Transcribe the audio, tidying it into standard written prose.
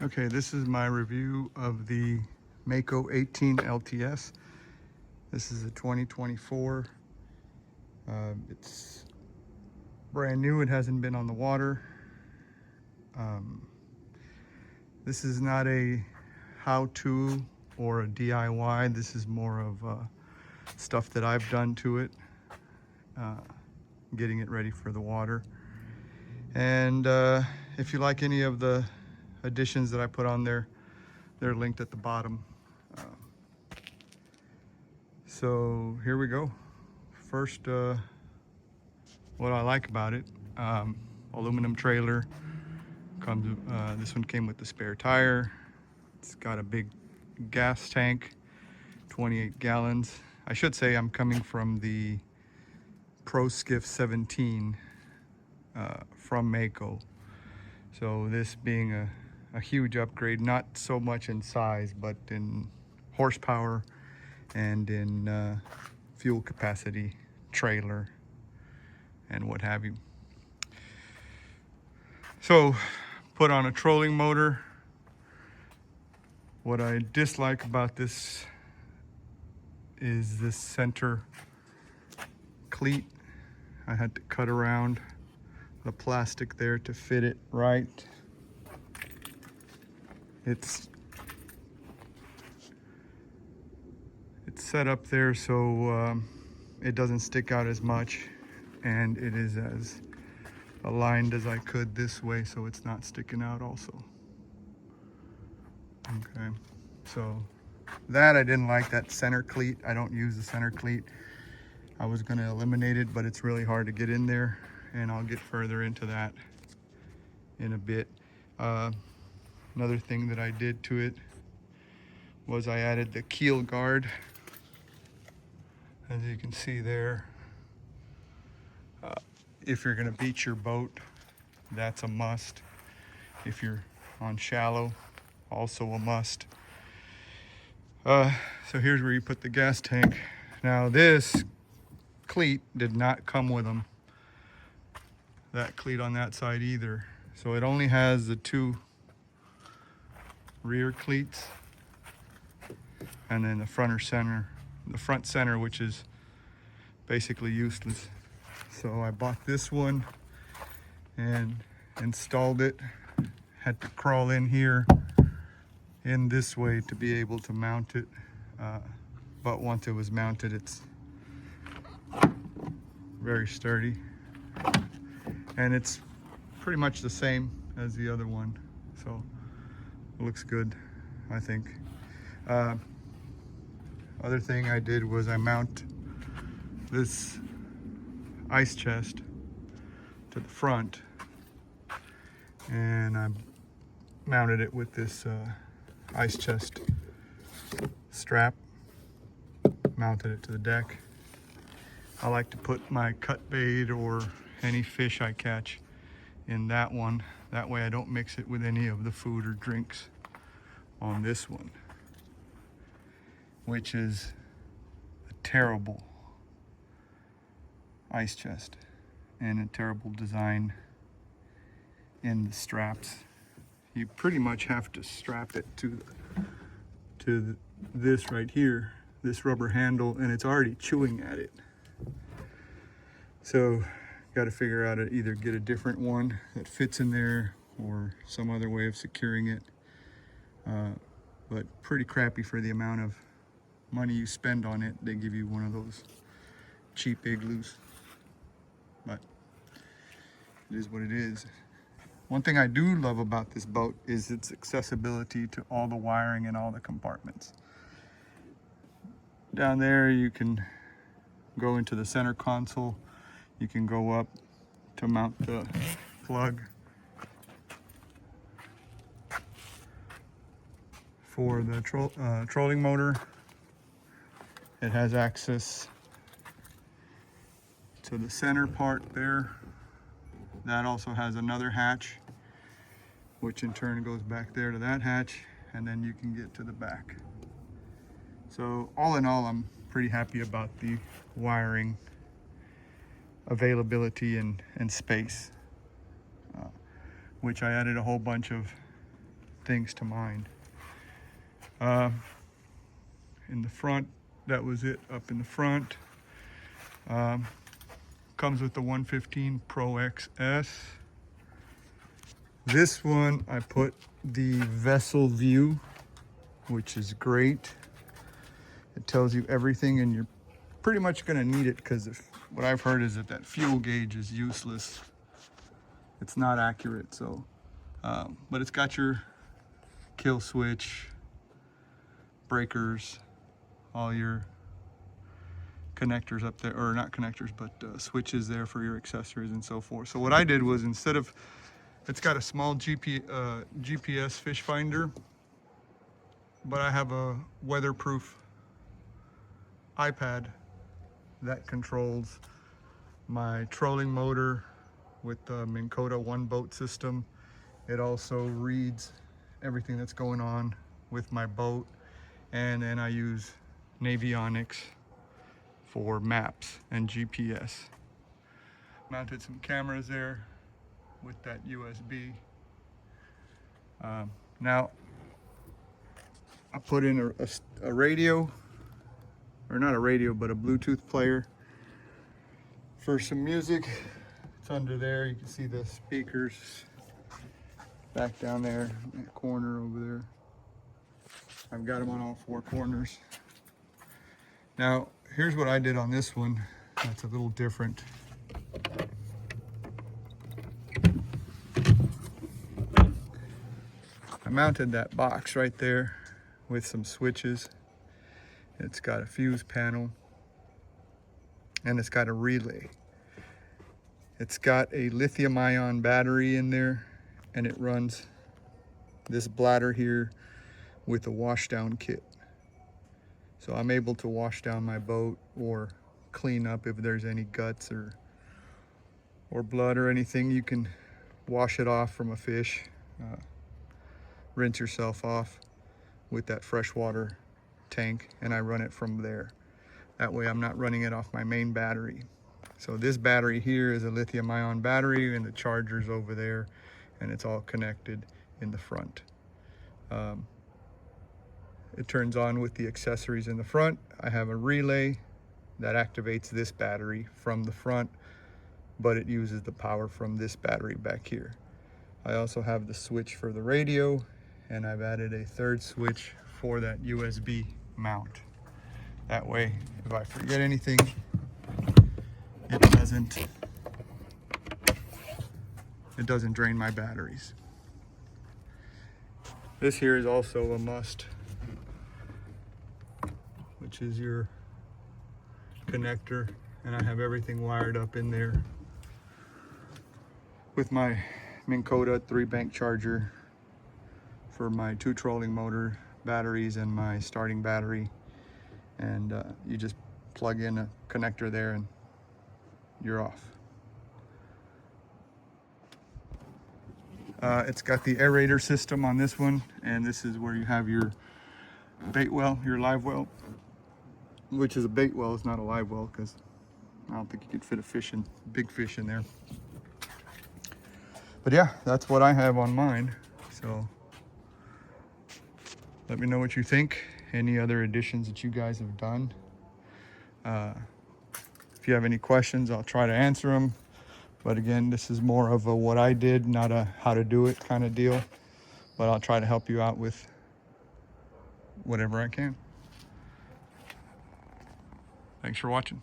Okay, this is my review of the Mako 18 LTS. This is a 2024. It's brand new. It hasn't been on the water. This is not a how-to or a DIY. This is more of stuff that I've done to it, getting it ready for the water. And if you like any of the additions that I put on there, they're linked at the bottom. So here we go. First, what I like about it, aluminum trailer. Comes. This one came with the spare tire. It's got a big gas tank, 28 gallons. I should say I'm coming from the Pro Skiff 17 from Mako. So this being a huge upgrade, not so much in size, but in horsepower and in fuel capacity, trailer, and what have you. So, put on a trolling motor. What I dislike about this is this center cleat. I had to cut around the plastic there to fit it right. It's set up there so it doesn't stick out as much, and it is as aligned as I could this way so it's not sticking out also. Okay, so that I didn't like, that center cleat. I don't use the center cleat. I was going to eliminate it, but it's really hard to get in there, and I'll get further into that in a bit. Another thing that I did to it was I added the keel guard. As you can see there, if you're going to beach your boat, that's a must. If you're on shallow, also a must. So here's where you put the gas tank. Now this cleat did not come with them, that cleat on that side either. So it only has the two rear cleats and then the front center, which is basically useless. So I bought this one and installed it. Had to crawl in here in this way to be able to mount it, but once it was mounted, it's very sturdy, and it's pretty much the same as the other one, so it looks good, I think. Other thing I did was I mount this ice chest to the front, and I mounted it with this ice chest strap, mounted it to the deck. I like to put my cut bait or any fish I catch in that one. That way I don't mix it with any of the food or drinks on this one, which is a terrible ice chest and a terrible design in the straps. You pretty much have to strap it to this right here, this rubber handle, and it's already chewing at it. So got to figure out either get a different one that fits in there or some other way of securing it. But pretty crappy for the amount of money you spend on it. They give you one of those cheap igloos, but it is what it is. One thing I do love about this boat is its accessibility to all the wiring and all the compartments. Down there you can go into the center console. You can go up to mount the plug for the trolling motor. It has access to the center part there. That also has another hatch, which in turn goes back there to that hatch, and then you can get to the back. So all in all, I'm pretty happy about the wiring availability and space, which I added a whole bunch of things to mind. In the front, that was it up in the front. Comes with the 115 Pro XS. This one, I put the vessel view, which is great. It tells you everything, and you're pretty much gonna need it because what I've heard is that fuel gauge is useless. It's not accurate, so, but it's got your kill switch, breakers, all your connectors up there, or not connectors, but switches there for your accessories and so forth. So what I did was, instead of, it's got a small GPS fish finder, but I have a weatherproof iPad that controls my trolling motor with the Mako one boat system. It also reads everything that's going on with my boat, and then I use Navionics for maps and GPS. Mounted some cameras there with that USB. Now I put in a radio, or not a radio, but a Bluetooth player for some music. It's under there. You can see the speakers back down there in that corner over there. I've got them on all four corners. Now, here's what I did on this one that's a little different. I mounted that box right there with some switches. It's got a fuse panel, and it's got a relay. It's got a lithium-ion battery in there, and it runs this bladder here with a washdown kit. So I'm able to wash down my boat or clean up if there's any guts or blood or anything. You can wash it off from a fish, rinse yourself off with that freshwater tank, and I run it from there. That way I'm not running it off my main battery. So this battery here is a lithium-ion battery, and the charger's over there, and it's all connected in the front. It turns on with the accessories in the front. I have a relay that activates this battery from the front, but it uses the power from this battery back here. I also have the switch for the radio, and I've added a third switch for that USB mount. That way, if I forget anything, it doesn't drain my batteries. This here is also a must, which is your connector, and I have everything wired up in there with my Mako 3-bank charger for my 2 trolling motor batteries and my starting battery, and you just plug in a connector there and you're off. It's got the aerator system on this one, and this is where you have your bait well, your live well, which is a bait well. It's not a live well because I don't think you could fit a big fish in there. But yeah, that's what I have on mine. So let me know what you think. Any other additions that you guys have done. If you have any questions, I'll try to answer them. But again, this is more of a what I did, not a how to do it kind of deal. But I'll try to help you out with whatever I can. Thanks for watching.